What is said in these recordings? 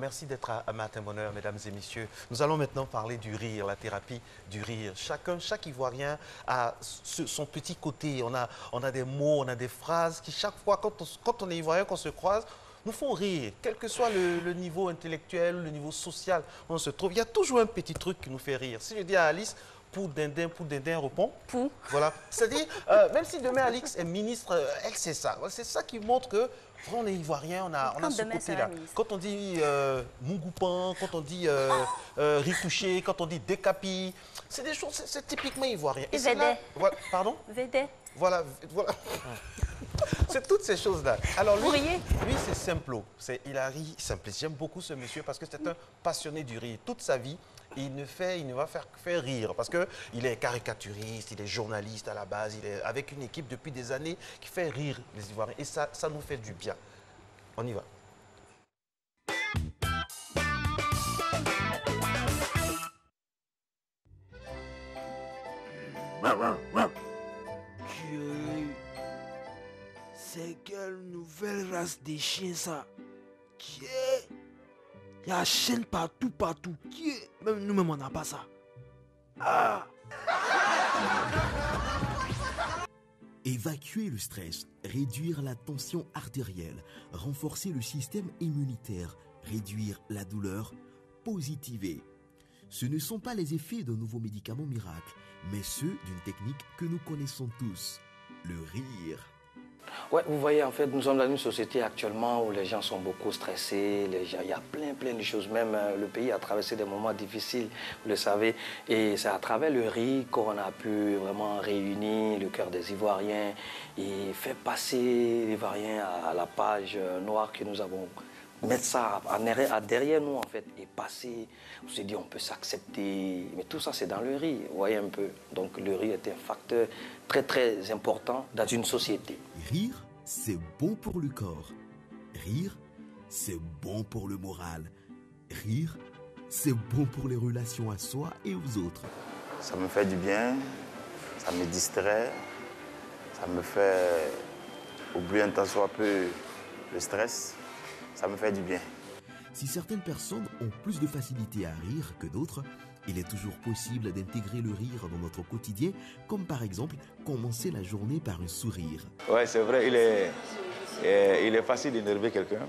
Merci d'être à Matin Bonheur, mesdames et messieurs. Nous allons maintenant parler du rire, la thérapie du rire. Chaque Ivoirien a son petit côté. On a des mots, on a des phrases qui, chaque fois, quand on est Ivoirien, qu'on se croise, nous font rire. Quel que soit le niveau intellectuel, le niveau social où on se trouve, il y a toujours un petit truc qui nous fait rire. Si je dis à Alice, pour dindin, répond. Pou. Voilà. C'est-à-dire, même si demain Alix est ministre, elle sait ça. C'est ça qui montre que on est Ivoirien, on a ce côté-là. Quand on dit Mungoupan, quand on dit Ritouché, quand on dit Décapi, c'est des choses, c'est typiquement ivoirien. Et Védé. Voilà, pardon? Védé. Voilà. C'est toutes ces choses-là. Alors lui c'est simplo. Il a ri simpliste. J'aime beaucoup ce monsieur parce que c'est un passionné du rire. Toute sa vie, il ne va faire rire parce qu'il est caricaturiste, il est journaliste à la base, il est avec une équipe depuis des années qui fait rire les Ivoiriens. Et ça nous fait du bien. On y va. C'est quelle nouvelle race de chiens ça? Qui il y a chaîne partout. Même nous-mêmes, on n'a pas ça. Ah! Évacuer le stress, réduire la tension artérielle, renforcer le système immunitaire, réduire la douleur, positiver. Ce ne sont pas les effets d'un nouveau médicament miracle, mais ceux d'une technique que nous connaissons tous, le rire. Ouais, vous voyez, en fait, nous sommes dans une société actuellement où les gens sont beaucoup stressés, il y a plein de choses. Même le pays a traversé des moments difficiles, vous le savez. Et c'est à travers le rire qu'on a pu vraiment réunir le cœur des Ivoiriens et faire passer l'Ivoirien à la page noire que nous avons. Mettre ça derrière nous, en fait, et passer. On se dit, on peut s'accepter. Mais tout ça, c'est dans le rire, vous voyez un peu. Donc, le rire est un facteur très important dans une société. Rire, c'est bon pour le corps. Rire, c'est bon pour le moral. Rire, c'est bon pour les relations à soi et aux autres. Ça me fait du bien, ça me distrait, ça me fait oublier un tant soit peu le stress. Ça me fait du bien. Si certaines personnes ont plus de facilité à rire que d'autres, il est toujours possible d'intégrer le rire dans notre quotidien, comme par exemple commencer la journée par un sourire. Oui, c'est vrai, il est facile d'énerver quelqu'un,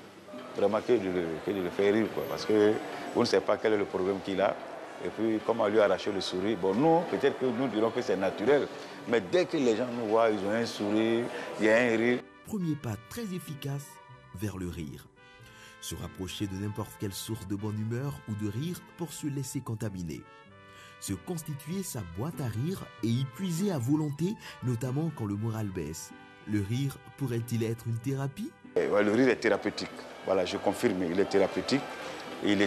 vraiment que de le faire rire, quoi, parce que vous ne savez pas quel est le problème qu'il a, et puis comment lui arracher le sourire. Bon, nous, peut-être que nous dirons que c'est naturel, mais dès que les gens nous voient, ils ont un sourire, il y a un rire. Premier pas très efficace vers le rire. Se rapprocher de n'importe quelle source de bonne humeur ou de rire pour se laisser contaminer. Se constituer sa boîte à rire et y puiser à volonté, notamment quand le moral baisse. Le rire pourrait-il être une thérapie? Le rire est thérapeutique. Voilà, je confirme, il est thérapeutique. Il y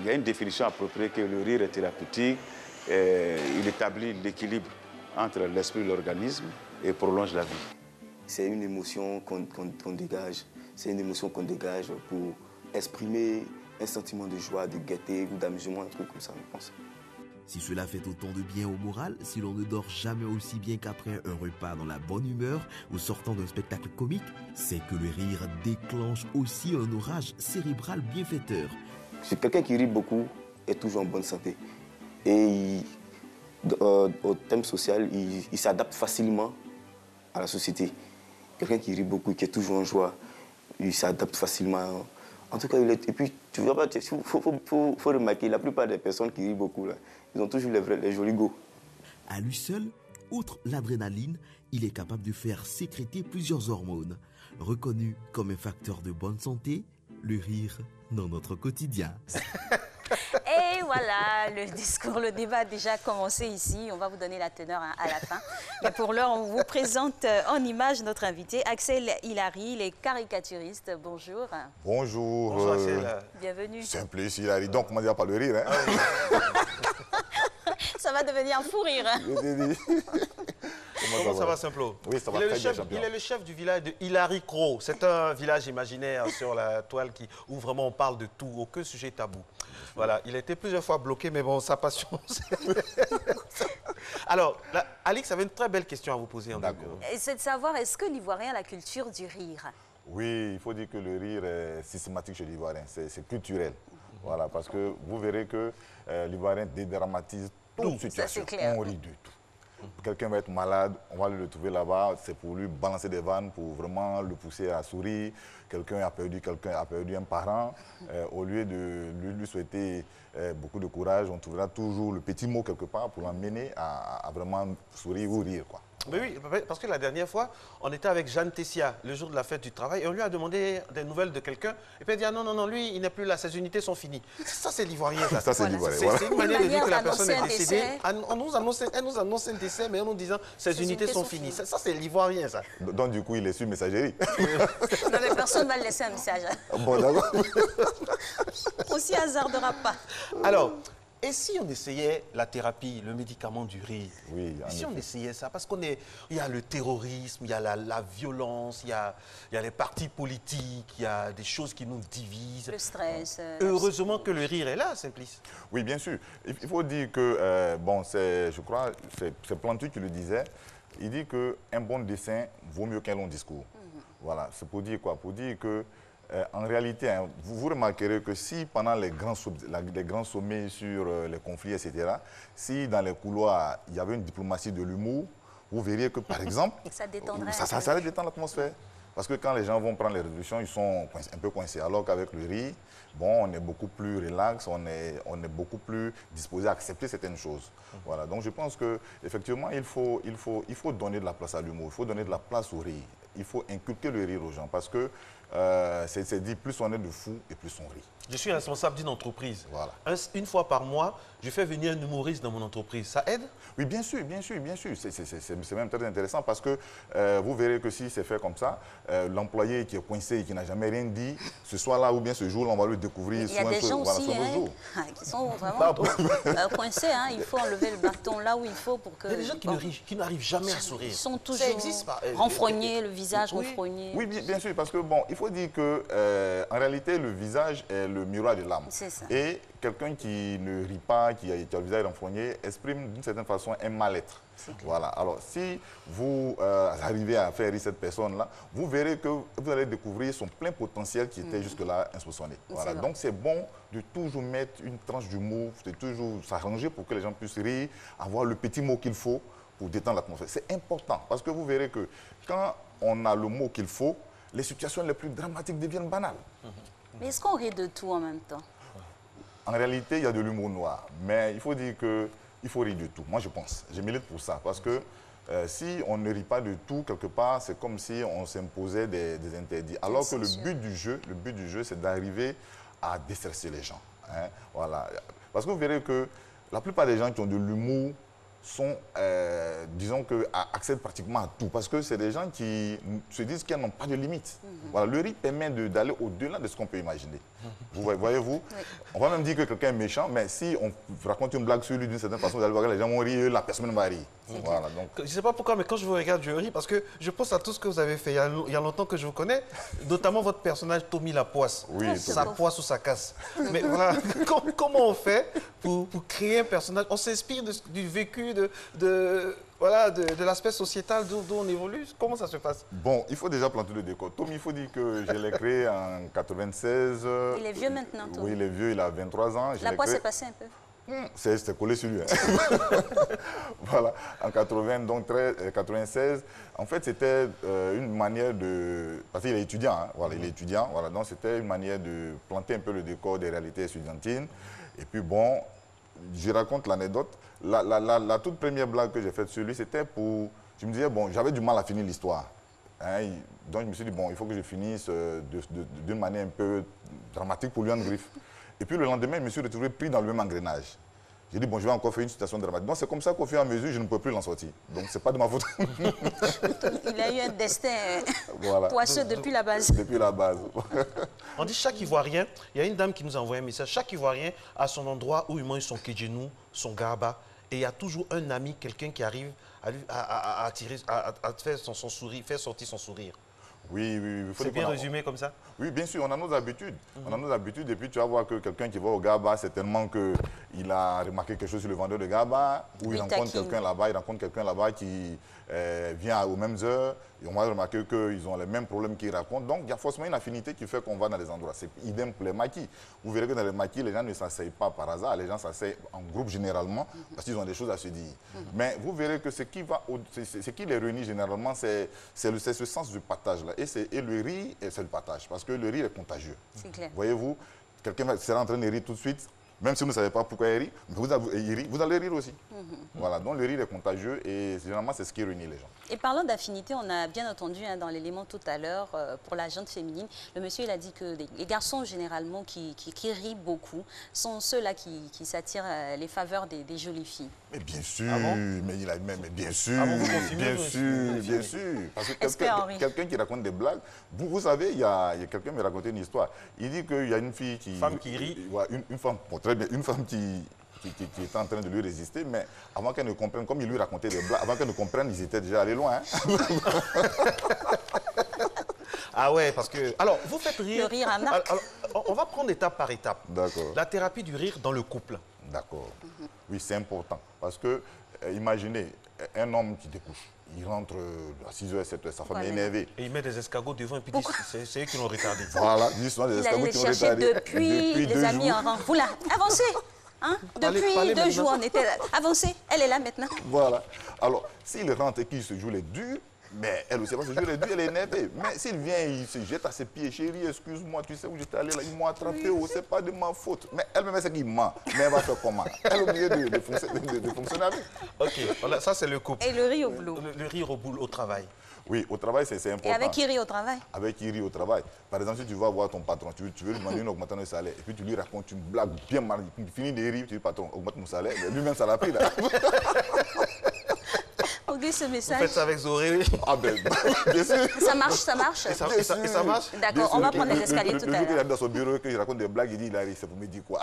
a une définition appropriée que le rire est thérapeutique. Il établit l'équilibre entre l'esprit et l'organisme et prolonge la vie. C'est une émotion qu'on dégage. C'est une émotion qu'on dégage pour exprimer un sentiment de joie, de gaieté ou d'amusement, un truc comme ça, je pense. Si cela fait autant de bien au moral, si l'on ne dort jamais aussi bien qu'après un repas dans la bonne humeur ou sortant d'un spectacle comique, c'est que le rire déclenche aussi un orage cérébral bienfaiteur. C'est quelqu'un qui rit beaucoup est toujours en bonne santé. Et au thème social, il s'adapte facilement à la société. Quelqu'un qui rit beaucoup, qui est toujours en joie, il s'adapte facilement. En tout cas, et puis, tu vois, faut remarquer, la plupart des personnes qui rient beaucoup, là, ils ont toujours les jolis go. À lui seul, outre l'adrénaline, il est capable de faire sécréter plusieurs hormones. Reconnu comme un facteur de bonne santé, le rire dans notre quotidien. Et voilà, le discours, le débat a déjà commencé ici. On va vous donner la teneur à la fin. Mais pour l'heure, on vous présente en image notre invité, Axel Hilary, il est caricaturiste. Bonjour. Bonjour. Bonjour Axel. Bienvenue. Simplice Hilary. Donc, comment dire par le rire, hein? Ça va devenir un fou rire. Comment ça va, Simplo? Oui, ça va très bien, champion. Il est le chef du village de Hilary Crow. C'est un village imaginaire sur la toile où vraiment on parle de tout, aucun sujet tabou. Voilà, il a été plusieurs fois bloqué, mais bon, sa passion... Alors, Alix avait une très belle question à vous poser. D'accord. C'est de savoir, est-ce que l'Ivoirien a la culture du rire? Oui, il faut dire que le rire est systématique chez l'Ivoirien, c'est culturel. Voilà, parce que vous verrez que l'Ivoirien dédramatise toute situation. Clair. On rit de tout. Quelqu'un va être malade, on va le trouver là-bas, c'est pour lui balancer des vannes, pour vraiment le pousser à sourire. Quelqu'un a perdu un parent, au lieu de lui souhaiter beaucoup de courage, on trouvera toujours le petit mot quelque part pour l'emmener à vraiment sourire ou rire, quoi. Mais oui, parce que la dernière fois, on était avec Jeanne Tessia, le jour de la fête du travail, et on lui a demandé des nouvelles de quelqu'un. Et puis elle dit, ah non, non, non, lui, il n'est plus là, ses unités sont finies. Ça, c'est l'Ivoirien. Ça, c'est l'Ivoirien. Voilà. C'est une manière de dire que la personne est décédée. Elle nous annonce un décès, mais en nous disant, ses unités sont finies. Ça, c'est l'Ivoirien, ça. Donc, du coup, il est sur messagerie. Non, mais personne ne va laisser un message. Bon, d'accord. On s'y hasardera pas. Alors, et si on essayait la thérapie, le médicament du rire? Oui, et si on essayait ça? Parce qu'il y a le terrorisme, il y a la violence, il y a les partis politiques, il y a des choses qui nous divisent. Le stress. Heureusement que le rire est là, Simplice. Oui, bien sûr. Il faut dire que, bon, je crois, c'est Plantu qui le disait. Il dit qu'un bon dessin vaut mieux qu'un long discours. Voilà, c'est pour dire quoi? Pour dire que, en réalité, hein, vous remarquerez que si pendant les grands sommets sur les conflits, etc., si dans les couloirs, il y avait une diplomatie de l'humour, vous verriez que, par exemple, ça détendrait. Ça allait détendre l'atmosphère. Parce que quand les gens vont prendre les résolutions, ils sont un peu coincés. Alors qu'avec le rire, bon, on est beaucoup plus relax, on est beaucoup plus disposé à accepter certaines choses. Voilà. Donc je pense qu'effectivement, il faut donner de la place à l'humour, il faut donner de la place au rire. Il faut inculquer le rire aux gens parce que c'est dit, plus on est de fous et plus on rit. Je suis responsable d'une entreprise. Voilà. Une fois par mois, je fais venir un humoriste dans mon entreprise. Ça aide? Oui, bien sûr, bien sûr, bien sûr. C'est même très intéressant parce que vous verrez que si c'est fait comme ça, l'employé qui est coincé et qui n'a jamais rien dit, ce soir-là ou bien ce jour-là, on va le découvrir. Il y a des gens aussi qui sont vraiment coincés. Hein. Il faut enlever le bâton là où il faut pour que... Il y a des gens qui n'arrivent jamais à sourire. Ils sont toujours renfrognés, le visage renfrogné. Oui, bien sûr, parce que bon, il faut dire que en réalité, le visage est le miroir de l'âme. C'est ça. Et quelqu'un qui ne rit pas, qui a le visage renfrogné, exprime d'une certaine façon un mal-être. Voilà. Alors, si vous arrivez à faire rire cette personne-là, vous verrez que vous allez découvrir son plein potentiel qui était jusque-là insoupçonné. Voilà. Donc, c'est bon de toujours mettre une tranche d'humour, de toujours s'arranger pour que les gens puissent rire, avoir le petit mot qu'il faut pour détendre l'atmosphère. C'est important parce que vous verrez que quand on a le mot qu'il faut, les situations les plus dramatiques deviennent banales. Mais est-ce qu'on rit de tout en même temps? En réalité, il y a de l'humour noir. Mais il faut dire qu'il faut rire de tout. Moi, je pense. Je milite pour ça. Parce que si on ne rit pas de tout, quelque part, c'est comme si on s'imposait des interdits. Alors que le but du jeu, c'est d'arriver à déstresser les gens. Hein? Voilà. Parce que vous verrez que la plupart des gens qui ont de l'humour sont, disons que, accèdent pratiquement à tout. Parce que c'est des gens qui se disent qu'ils n'ont pas de limite. Voilà, le rire permet d'aller au-delà de ce qu'on peut imaginer. Voyez-vous, on va même dire que quelqu'un est méchant, mais si on raconte une blague sur lui d'une certaine façon, vous allez voir que les gens vont rire, la personne va rire. Voilà, donc... Je ne sais pas pourquoi, mais quand je vous regarde, je ris parce que je pense à tout ce que vous avez fait il y a longtemps que je vous connais, notamment votre personnage Tommy la poisse. Oui, sa poisse ou sa casse. Mais voilà, comment on fait pour créer un personnage? On s'inspire du vécu, de l'aspect sociétal d'où on évolue. Comment ça se passe? Bon, il faut déjà planter le décor. Tommy, il faut dire que je l'ai créé en 96. Il est vieux maintenant, Tommy. Oui, il est vieux, il a 23 ans. La poisse est passée un peu. C'est collé sur lui. Hein. Voilà, en 96. En fait, c'était une manière de... Parce qu'il est étudiant, hein. Voilà, il est étudiant. Voilà, donc c'était une manière de planter un peu le décor des réalités estudiantines. Et puis bon, je raconte l'anecdote. La toute première blague que j'ai faite sur lui, c'était pour... Je me disais, bon, j'avais du mal à finir l'histoire. Hein, donc je me suis dit, bon, il faut que je finisse d'une manière un peu dramatique pour lui en griffe. Et puis le lendemain, je me suis retrouvé pris dans le même engrenage. J'ai dit, bon, je vais encore faire une situation dramatique. Donc c'est comme ça qu'au fur et à mesure, je ne peux plus l'en sortir. Donc c'est pas de ma faute. Il a eu un destin voilà. poisseux depuis la base. Depuis la base. On dit chaque Ivoirien, il y a une dame qui nous a envoyé un message, chaque Ivoirien a son endroit où il mange son kedjenou, son garba, et il y a toujours un ami, quelqu'un qui arrive à faire son sourire, faire sortir son sourire. Oui. C'est bien résumé comme ça? Oui, bien sûr, on a nos habitudes. On a nos habitudes et puis tu vas voir que quelqu'un qui va au Gaba, certainement qu'il il a remarqué quelque chose sur le vendeur de GABA, ou il rencontre quelqu'un là-bas, qui vient aux mêmes heures, et on va remarquer qu'ils ont les mêmes problèmes qu'ils racontent. Donc, il y a forcément une affinité qui fait qu'on va dans les endroits. C'est idem pour les maquis. Vous verrez que dans les maquis, les gens ne s'asseyent pas par hasard, les gens s'asseyent en groupe généralement, parce qu'ils ont des choses à se dire. Mais vous verrez que ce qui les réunit généralement, c'est ce sens du partage-là. Et le rire, c'est le partage, parce que le rire est contagieux. C'est clair. Voyez-vous, quelqu'un sera en train de rire tout de suite, même si vous ne savez pas pourquoi il rit, vous allez rire aussi. Voilà, donc le rire est contagieux et généralement c'est ce qui réunit les gens. Et parlant d'affinité, on a bien entendu dans l'élément tout à l'heure, pour la gente féminine, le monsieur il a dit que les garçons généralement qui rient beaucoup sont ceux-là qui s'attirent les faveurs des jolies filles. Mais bien sûr, Ah bon? mais bien sûr, Ah bon, vous confirmez, bien sûr. Parce que Henri? quelqu'un qui raconte des blagues, vous savez, il y a quelqu'un qui me racontait une histoire. Il dit qu'il y a une fille qui... Femme qui rit. Ouais, une femme, bon, très bien, une femme qui était en train de lui résister, mais avant qu'elle ne comprenne, comme il lui racontait des blagues, avant qu'elle ne comprenne, ils étaient déjà allés loin. Hein. Ah ouais, parce que... Alors, vous faites rire... Le rire en arc. Alors, on va prendre étape par étape. D'accord. La thérapie du rire dans le couple. D'accord. Oui, c'est important. Parce que, imaginez, un homme qui découche, il rentre à 6h, 7h, sa femme est énervée. Et il met des escargots devant et puis dit c'est eux qui l'ont retardé. Voilà, ils sont des Il escargots allait qui les ont chercher retardé. depuis les amis en rang. Vous là, avancez. Hein? Depuis Parlez 2 jours, maintenant. on était là. Avancez, elle est là maintenant. Voilà. Alors, s'il rentre et qu'il se joue les durs, mais elle aussi va se jouer les durs, elle est énervée. Mais s'il vient, il se jette à ses pieds, chérie, excuse-moi, tu sais où j'étais allé là, ils m'ont attrapé, oh, c'est pas de ma faute. Mais elle-même, c'est qu'il ment. Mais elle va faire comment? Elle est obligée de fonctionner avec. Ok, voilà, ça c'est le couple. Et le rire au boulot. Le rire au boulot, au travail. Oui, au travail, c'est important. Et avec qui rit au travail? Avec qui rit au travail. Par exemple, si tu vas voir ton patron, tu veux lui demander une augmentation de salaire, et puis tu lui racontes une blague bien mal, il finit de rire, tu dis, patron, augmente mon salaire. Lui-même, ça l'a pris là. On dit ce Vous message. faites ça avec Zoré. Ah ben, bien sûr. Ça marche, ça marche. Et ça marche? D'accord, on va prendre les escaliers tout Le à jour qu'il l'heure. est dans son bureau, qu'il raconte des blagues, il dit, il arrive, c'est pour me dire quoi?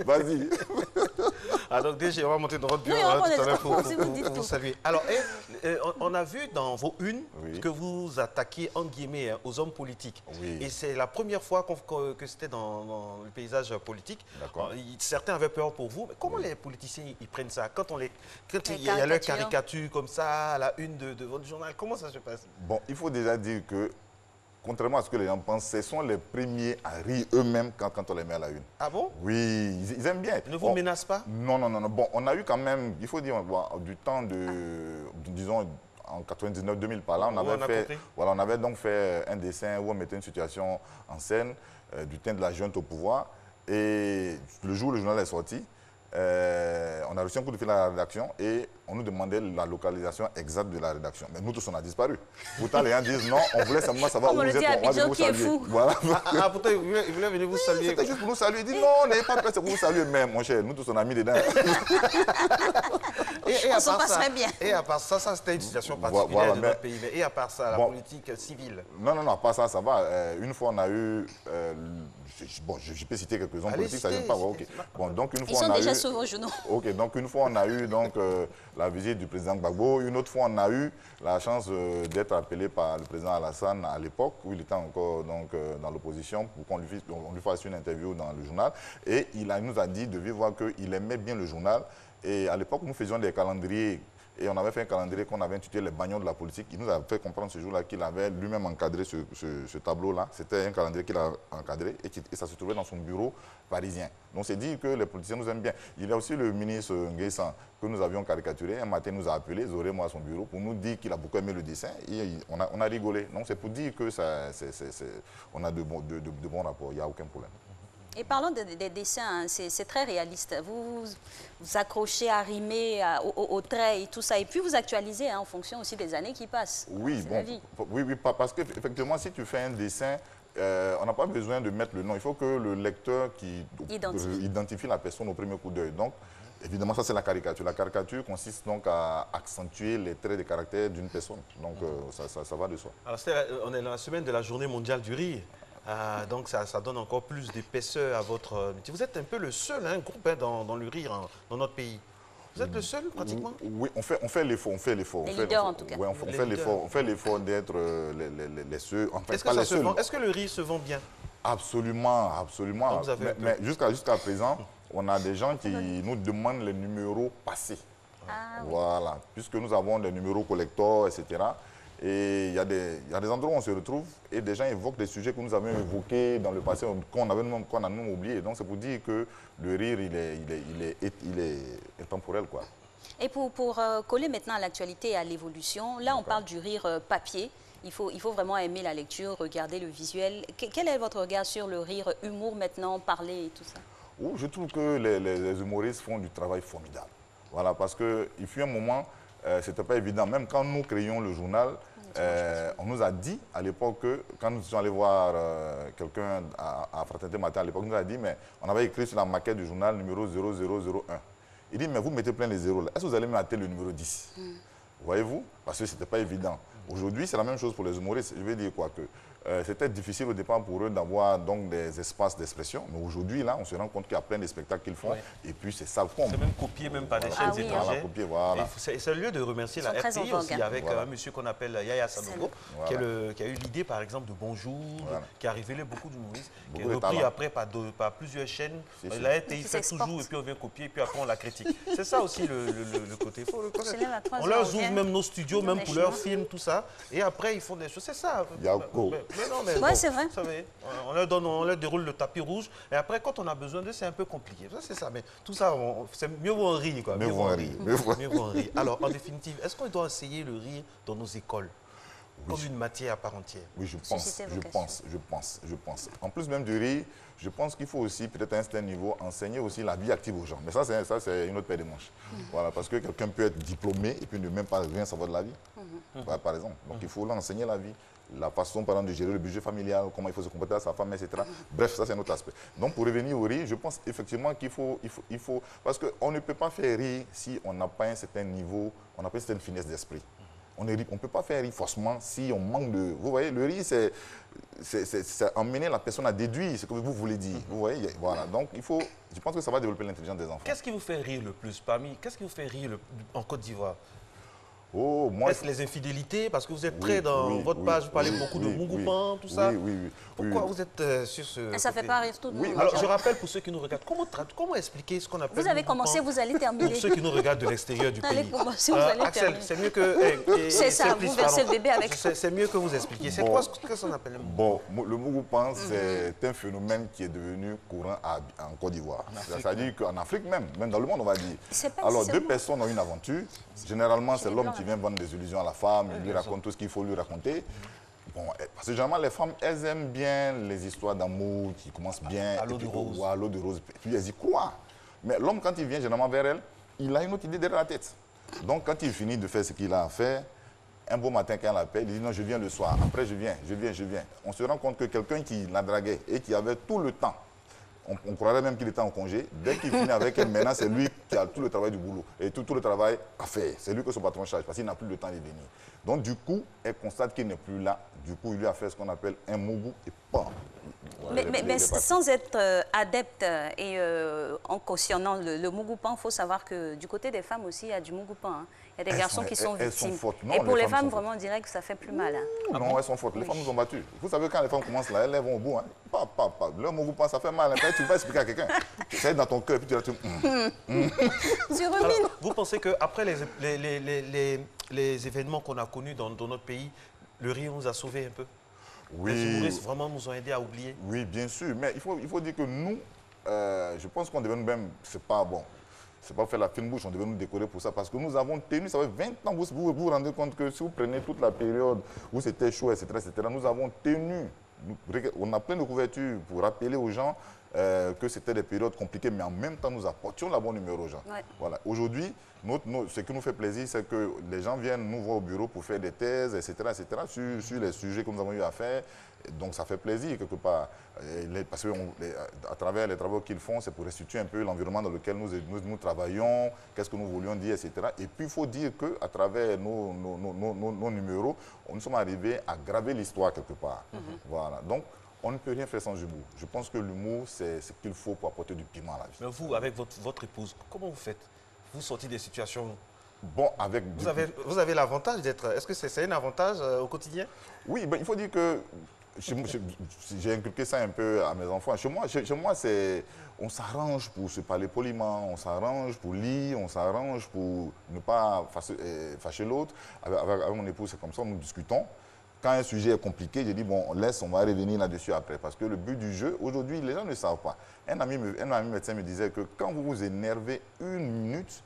Vas-y. Ah, donc déjà, on va monter dans votre bureau Oui, on va tout à prendre l'heure pour si vous dites vous tout. saluer. Alors, on a vu dans vos unes Oui. que vous attaquiez, en guillemets, aux hommes politiques. Oui. Et c'est la première fois que c'était dans le paysage politique. D'accord. Certains avaient peur pour vous. Mais comment les politiciens ils prennent ça? Quand il y a caricatures. leur caricature comme ça, à la une de votre journal, comment ça se passe? Bon, il faut déjà dire que, contrairement à ce que les gens pensent, ce sont les premiers à rire eux-mêmes quand on les met à la une. Ah bon? Oui, ils aiment bien. Ils ne vous menacent pas? Non. Bon, on a eu quand même, il faut dire, bon, du temps disons, en 99-2000 par là, on avait donc fait un dessin où on mettait une situation en scène du temps de la junte au pouvoir. Et le jour où le journal est sorti, on a reçu un coup de fil à la rédaction et on nous demandait la localisation exacte de la rédaction. Mais nous tous, on a disparu. Pourtant, les gens disent non, on voulait simplement savoir Comme où on le vous dit êtes. à On va Abidjan, vous qui est saluer. fou. Voilà. Pourtant, ils voulaient venir vous saluer. C'était juste pour nous saluer. Il dit non, n'ayez pas peur, c'est pour vous saluer. Mais mon cher, nous tous, on a mis dedans. Et On s'en passerait bien. Et à part ça, c'était une situation particulière de notre pays. Et à part ça, la Bon. politique civile. Non, à part ça, ça va. Une fois, on a eu... bon, je peux citer quelques hommes Allez, politiques, ça ne citez, pas. Ok. Bon, donc une Ils fois, sont on a déjà eu... sur vos genoux. Ok, donc une fois, on a eu donc, la visite du président Gbagbo. Une autre fois, on a eu la chance d'être appelé par le président Alassane à l'époque, où il était encore donc, dans l'opposition, pour qu'on lui fasse une interview dans le journal. Et il nous a dit de vive voix qu'il aimait bien le journal. Et à l'époque, nous faisions des calendriers. Et on avait fait un calendrier qu'on avait intitulé Les Bagnons de la politique. Il nous a fait comprendre ce jour-là qu'il avait lui-même encadré ce tableau-là. C'était un calendrier qu'il a encadré et ça se trouvait dans son bureau parisien. Donc c'est dit que les politiciens nous aiment bien. Il y a aussi le ministre Nguessan que nous avions caricaturé. Un matin, il nous a appelé, Zoré, moi, à son bureau, pour nous dire qu'il a beaucoup aimé le dessin. Et on a rigolé. Donc c'est pour dire que on a de bons rapports. Il n'y a aucun problème. Et parlons des dessins, hein, c'est très réaliste. Vous accrochez à rimer au trait et tout ça. Et puis vous actualisez hein, en fonction aussi des années qui passent. Oui, bon, la vie. Oui, parce qu'effectivement, si tu fais un dessin, on n'a pas besoin de mettre le nom. Il faut que le lecteur qui identifie la personne au premier coup d'œil. Donc, évidemment, ça c'est la caricature. La caricature consiste donc à accentuer les traits de caractère d'une personne. Donc, ça va de soi. Alors, on est dans la semaine de la journée mondiale du rire. Donc ça donne encore plus d'épaisseur à votre métier. Vous êtes un peu le seul groupe dans le rire dans notre pays. Vous êtes le seul pratiquement? Oui, on fait l'effort. Les leaders en tout cas. Oui, on fait l'effort d'être les seuls. Est-ce que le rire se vend bien? Absolument. Donc, Mais jusqu'à présent, on a des gens qui nous demandent les numéros passés. Ah, oui. Voilà, puisque nous avons des numéros collecteurs, etc. Et il y a des endroits où on se retrouve et des gens évoquent des sujets que nous avions évoqués dans le passé, qu'on a même oublié. Donc c'est pour dire que le rire, il est intemporel, quoi. Et pour coller maintenant à l'actualité et à l'évolution, là on parle du rire papier. Il faut vraiment aimer la lecture, regarder le visuel. Quel est votre regard sur le rire humour maintenant, parler et tout ça? Je trouve que les humoristes font du travail formidable. Voilà, parce qu'il fut un moment, ce n'était pas évident. Même quand nous créions le journal, on nous a dit à l'époque que, quand nous sommes allés voir quelqu'un à Fraternité Matin, à l'époque, on nous a dit, mais on avait écrit sur la maquette du journal numéro 0001. Il dit, mais vous mettez plein les zéros là. Est-ce que vous allez mettre le numéro 10? Voyez-vous? Parce que ce n'était pas évident. Aujourd'hui, c'est la même chose pour les humoristes. Je vais dire quoi que c'était difficile au départ pour eux d'avoir donc des espaces d'expression. Mais aujourd'hui, là, on se rend compte qu'il y a plein de spectacles qu'ils font. Et puis, c'est ça le fond. C'est même copié même par des chaînes étrangères. Voilà, copié, voilà. C'est le lieu de remercier la RTI aussi, avec un monsieur qu'on appelle Yaya Sanogo, qui a eu l'idée, par exemple, de Bonjour, qui a révélé beaucoup d'humoristes, qui est repris après par plusieurs chaînes. La RTI fait toujours, et puis on vient copier, et puis après on la critique. C'est ça aussi le côté. Il faut le connaître. On leur ouvre même nos studios, même pour leurs films, tout ça. Et après, ils font des choses. C'est ça. Mais non, mais ouais, c'est vrai. Vous savez, on leur déroule le tapis rouge. Et après, quand on a besoin d'eux, c'est un peu compliqué. Ça, c'est ça. Mais tout ça, c'est mieux vaut en rire, quoi. Mieux vaut en rire. Mieux vaut en rire. Alors, en définitive, est-ce qu'on doit enseigner le rire dans nos écoles? Comme une matière à part entière? Oui, je pense. En plus même du rire, je pense qu'il faut aussi, peut-être à un certain niveau, enseigner aussi la vie active aux gens. Mais ça, c'est une autre paire de manches. Voilà, parce que quelqu'un peut être diplômé et puis ne même pas rien savoir de la vie, par exemple. Donc, il faut l'enseigner la vie. La façon, par exemple, de gérer le budget familial, comment il faut se comporter à sa femme, etc. Bref, ça, c'est un autre aspect. Donc, pour revenir au rire, je pense effectivement qu'il faut... Parce qu'on ne peut pas faire rire si on n'a pas un certain niveau, on n'a pas une certaine finesse d'esprit. On ne peut pas faire rire forcément si on manque de... Vous voyez, le rire, c'est emmener la personne à déduire ce que vous voulez dire. Vous voyez, voilà. Donc, je pense que ça va développer l'intelligence des enfants. Qu'est-ce qui vous fait rire le plus qu'est-ce qui vous fait rire en Côte d'Ivoire? Est-ce les infidélités? Parce que vous êtes très dans votre page, vous parlez beaucoup de Mougoupan, tout ça. Pourquoi vous êtes sur ce... Ça ne fait pas rire tout le monde. Alors, je rappelle pour ceux qui nous regardent, comment expliquer ce qu'on appelle... Vous avez commencé, vous allez terminer. Pour ceux qui nous regardent de l'extérieur du pays. Vous allez commencer, vous allez terminer. C'est mieux que... C'est ça, vous versez le bébé avec... C'est mieux que vous expliquiez. C'est quoi ce qu'on appelle? Bon, le Mougoupan, c'est un phénomène qui est devenu courant en Côte d'Ivoire. C'est-à-dire qu'en Afrique même dans le monde, on va dire. Alors, deux personnes ont une aventure. Généralement, c'est l'homme qui vient vendre des illusions à la femme, il lui raconte tout ce qu'il faut lui raconter. Bon, parce que généralement, les femmes, elles aiment bien les histoires d'amour qui commencent bien. À l'eau de rose. À l'eau de rose. Puis elles y croient. Mais l'homme, quand il vient généralement vers elle, il a une autre idée derrière la tête. Donc, quand il finit de faire ce qu'il a à faire, un beau matin, quand elle appelle, il dit non, je viens le soir. Après, je viens. On se rend compte que quelqu'un qui la draguait et qui avait tout le temps, on croirait même qu'il était en congé. Dès qu'il finit avec elle, maintenant, c'est lui qui a tout le travail du boulot et tout le travail à faire. C'est lui que son patron charge parce qu'il n'a plus le temps de venir. Donc, du coup, elle constate qu'il n'est plus là. Du coup, il lui a fait ce qu'on appelle un mougou et pas. Mais sans être adepte et en cautionnant le mougoupan, il faut savoir que du côté des femmes aussi, il y a du mougoupan. Hein. Il y a des garçons qui sont victimes. Et pour les femmes, vraiment, on dirait que ça fait plus mal. Hein. Non, elles sont fortes. Les femmes nous ont battus. Vous savez, quand les femmes commencent là, elles vont au bout. Hein. Le mougoupan, ça fait mal. Hein. Tu vas expliquer à quelqu'un. C'est dans ton cœur, puis tu vas te... Alors, vous pensez qu'après les événements qu'on a connus dans notre pays, le rire nous a sauvés un peu? Oui. Les humoristes vraiment nous ont aidés à oublier? Oui, bien sûr. Mais il faut dire que nous, je pense qu'on devait nous-mêmes, c'est pas bon. C'est pas faire la fine bouche, on devait nous décorer pour ça. Parce que nous avons tenu, ça fait 20 ans, vous rendez compte que si vous prenez toute la période où c'était chaud, etc., nous avons tenu. On a plein de couvertures pour rappeler aux gens que c'était des périodes compliquées, mais en même temps, nous apportions la bonne humeur aux gens. Ouais. Voilà. Aujourd'hui, ce qui nous fait plaisir, c'est que les gens viennent nous voir au bureau pour faire des thèses, etc., sur les sujets que nous avons eu à faire. Donc, ça fait plaisir, quelque part. Parce qu'à travers les travaux qu'ils font, c'est pour restituer un peu l'environnement dans lequel nous travaillons, qu'est-ce que nous voulions dire, etc. Et puis, il faut dire qu'à travers nos numéros, nous sommes arrivés à graver l'histoire, quelque part. Voilà. Donc, on ne peut rien faire sans humour. Je pense que l'humour, c'est ce qu'il faut pour apporter du piment à la vie. Mais vous, avec votre épouse, comment vous faites? Vous sortez des situations... Bon, avec... Vous avez l'avantage d'être... Est-ce que c'est un avantage au quotidien? Oui, ben, il faut dire que j'ai inculqué ça un peu à mes enfants. Chez moi on s'arrange pour se parler poliment, on s'arrange pour lire, on s'arrange pour ne pas fâcher l'autre. Avec mon épouse, c'est comme ça, nous discutons. Quand un sujet est compliqué, je dis, bon, on va revenir là-dessus après. Parce que le but du jeu, aujourd'hui, les gens ne savent pas. Un ami médecin me disait que quand vous vous énervez une minute,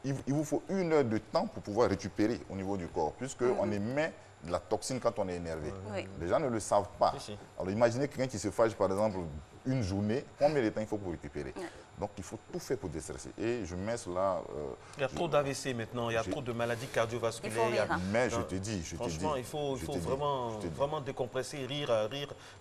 il vous faut 1 heure de temps pour pouvoir récupérer au niveau du corps, puisqu'on émet de la toxine quand on est énervé. Oui. Les gens ne le savent pas. Si. Alors imaginez quelqu'un qui se fâche, par exemple, une journée, combien de temps il faut pour récupérer? Donc il faut tout faire pour déstresser. Et je mets cela... il y a trop d'AVC maintenant, il y a trop de maladies cardiovasculaires. Mais je te dis, franchement, il faut vraiment décompresser, rire.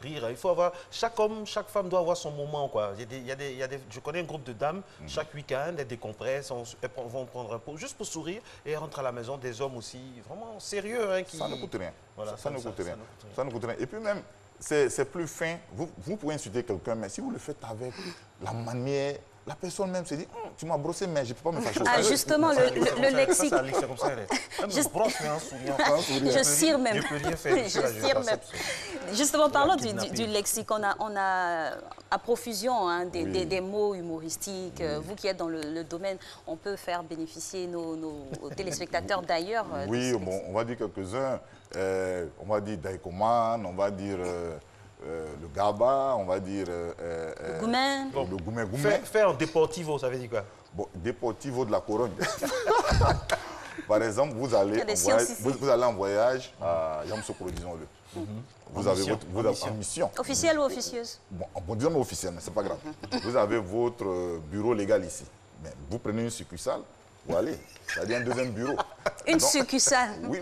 Il faut avoir... Chaque homme, chaque femme doit avoir son moment, quoi. Je connais un groupe de dames, chaque week-end, elles décompressent, elles vont prendre un pot juste pour sourire et rentrent à la maison. Des hommes aussi, vraiment sérieux. Hein, qui... Ça ne coûte rien. Voilà, ça ne coûte rien. Ça ne coûte rien. Et puis même... C'est plus fin. Vous pouvez insulter quelqu'un, mais si vous le faites avec la manière, la personne même se dit, tu m'as brossé, mais je ne peux pas me fâcher. Ah, justement, le lexique. C'est comme ça, je cire même. Justement, parlons du lexique. On a à profusion hein, des mots humoristiques. Vous qui êtes dans le domaine, on peut faire bénéficier nos téléspectateurs d'ailleurs. Oui, bon, on va dire quelques-uns. On va dire Daikoman, on va dire le Gaba, on va dire... le Goumen. Le Goumen. Faire Deportivo, ça veut dire quoi? Bon, Deportivo de la Corogne. Par exemple, vous allez en voyage à Yamoussoukro, disons-le. Vous avez en mission. Officielle ou officieuse? Bon, disons officielle, mais ce n'est pas grave. Vous avez votre bureau légal ici. Mais vous prenez une succursale, vous allez. C'est-à-dire un deuxième bureau. Une succursale? Oui,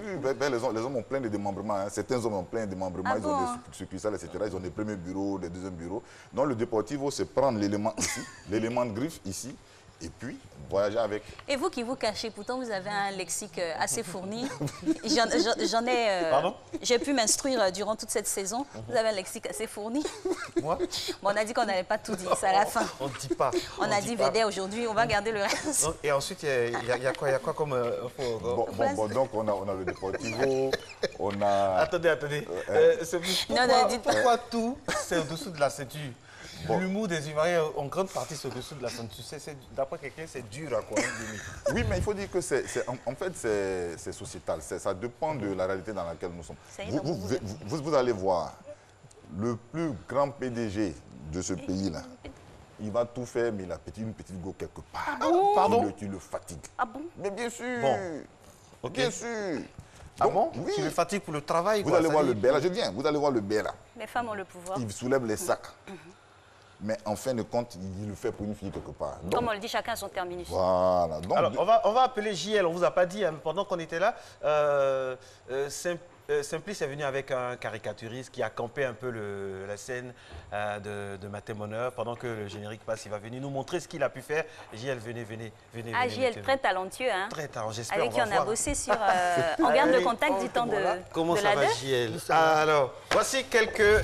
les hommes ont plein de démembrements. Hein. Certains hommes ont plein de démembrements. Ils ont des succursales, etc. Ils ont des premiers bureaux, des deuxièmes bureaux. Donc le Deportivo, c'est prendre l'élément ici, l'élément de griffe ici, et puis voyager avec. Et vous qui vous cachez, pourtant vous avez un lexique assez fourni. J'en ai... j'ai pu m'instruire durant toute cette saison. Vous avez un lexique assez fourni. Moi? Bon, on a dit qu'on n'avait pas tout dit, c'est à la fin. On ne dit pas. On a dit Védé aujourd'hui, on va garder le reste. Et ensuite, il y a quoi comme... donc on a le Deportivo, on a... Attendez. Pourquoi tout, c'est au-dessous de la ceinture? L'humour des Ivoiriens, en grande partie, c'est au-dessous de la ceinture. D'après quelqu'un, c'est dur à quoi. Oui, mais il faut dire que en fait, c'est sociétal. Ça dépend de la réalité dans laquelle nous sommes. Vous allez voir, le plus grand PDG de ce pays-là, il va tout faire, mais il a une petite go quelque part. Ah bon? Pardon? Tu le fatigues. Ah bon? Mais bien sûr. Bon. Okay. Bien sûr. Ah bon? Oui. Tu le fatigues pour le travail? Vous allez voir le Béla, je viens, vous allez voir le Béla. Les femmes ont le pouvoir. Il soulève les sacs. Mais en fin de compte, il le fait pour une fille quelque part. Donc, comme on le dit, chacun a son terminus. Voilà. Donc, alors, on va appeler JL, on ne vous a pas dit, hein, pendant qu'on était là, Simplice est venu avec un caricaturiste qui a campé un peu la scène de Matin Bonheur. Pendant que le générique passe, il va venir nous montrer ce qu'il a pu faire. JL, venez. Ah, JL, très talentueux. Hein? Très talentueux, j'espère. Avec qui on a bossé sur... on garde le contact du temps de Comment ça va, JL? Alors, voici quelques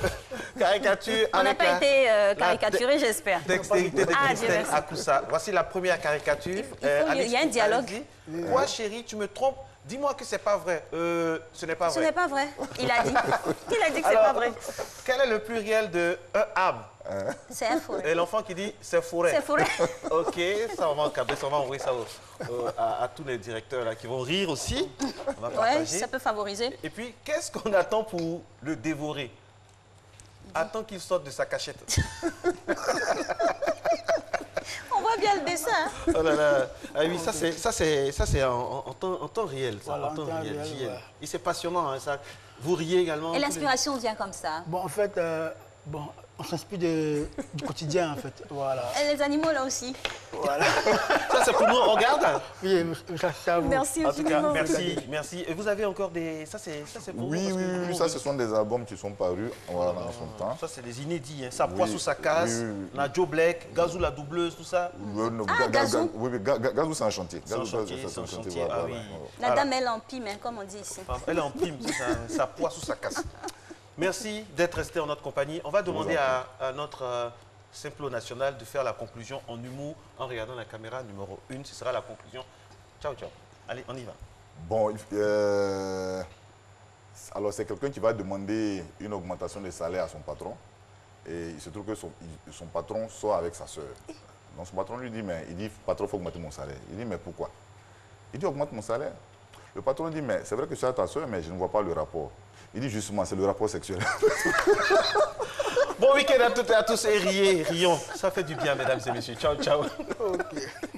caricatures. On n'a pas été caricaturé, j'espère. Dextérité de Christelle Akoussa. Voici la première caricature. Il y a un dialogue. Quoi, chérie, tu me trompes? Dis-moi que c'est pas vrai. Ce n'est pas vrai. Ce n'est pas vrai. Il a dit. Il a dit que c'est pas vrai. Quel est le pluriel de un arbre? C'est un forêt. Et l'enfant qui dit c'est forêt. C'est forêt. Ok, ça on va encadrer, ça on va envoyer ça à tous les directeurs là qui vont rire aussi. On va partager. Ouais, ça peut favoriser. Et puis, qu'est-ce qu'on attend pour le dévorer? Attends qu'il sorte de sa cachette. On voit bien le dessin. Oh là là. Ah oui, ça c'est en temps réel. Ça, voilà, en temps réel. Ouais. Et c'est passionnant. Hein, ça. Vous riez également. Et l'inspiration vient comme ça? Bon, en fait, on s'inspire du quotidien, en fait. Voilà. Et les animaux, là aussi. Voilà. Ça, c'est pour nous. On regarde? Oui, ça vous. Merci. En tout cas, merci. Et vous avez encore des... Ça, c'est pour oui, vous? Oui, ça, ce sont des albums qui sont parus en son temps. Ça, c'est des inédits. Hein. Ça poisse ou ça casse. On a Joe Black, Gazou la doubleuse, tout ça. Gazou. Oui, Gazou, c'est un chantier. C'est un chantier. Ah oui. La dame, elle est en pime, hein, comme on dit ici. Elle est en pime, ça poisse ou ça casse. Merci d'être resté en notre compagnie. On va demander à notre Simplo National de faire la conclusion en humour en regardant la caméra numéro 1. Ce sera la conclusion. Ciao. Allez, on y va. Bon, Alors, c'est quelqu'un qui va demander une augmentation de salaire à son patron. Et il se trouve que son patron sort avec sa soeur. Donc, son patron lui dit, patron, il faut augmenter mon salaire. Il dit, mais pourquoi? Il dit, augmente mon salaire. Le patron dit, mais c'est vrai que tu as ta soeur, mais je ne vois pas le rapport. Il dit, justement, c'est le rapport sexuel. Bon week-end à toutes et à tous et rions. Ça fait du bien, mesdames et messieurs. Ciao, ciao. Ok.